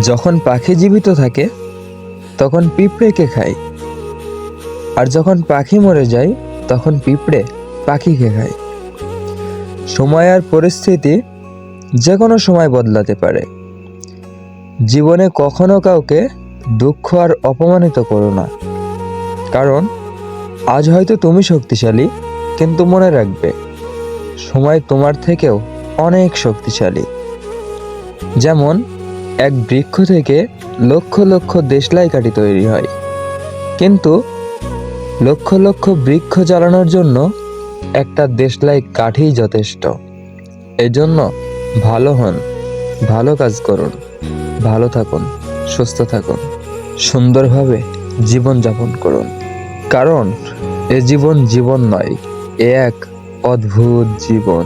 যখন পাখি জীবিত থাকে তখন পিঁপড়েকে খায়, আর যখন পাখি মরে যায় তখন পিঁপড়ে পাখিকে খায়। সময় আর পরিস্থিতি যে কোনো সময় বদলাতে পারে। জীবনে কখনো কাউকে দুঃখ আর অপমানিত করো না, কারণ আজ হয়তো তুমি শক্তিশালী, কিন্তু মনে রাখবে সময় তোমার থেকেও অনেক শক্তিশালী। যেমন এক বৃক্ষ থেকে লক্ষ লক্ষ দেশলাই কাঠি তৈরি হয়, কিন্তু লক্ষ লক্ষ বৃক্ষ জ্বালানোর জন্য একটা দেশলাই কাঠই যথেষ্ট। এজন্য ভালো হন, ভালো কাজ করুন, ভালো থাকুন, সুস্থ থাকুন, সুন্দরভাবে জীবন যাপন করুন। কারণ এ জীবন জীবন নয়, এ এক অদ্ভুত জীবন।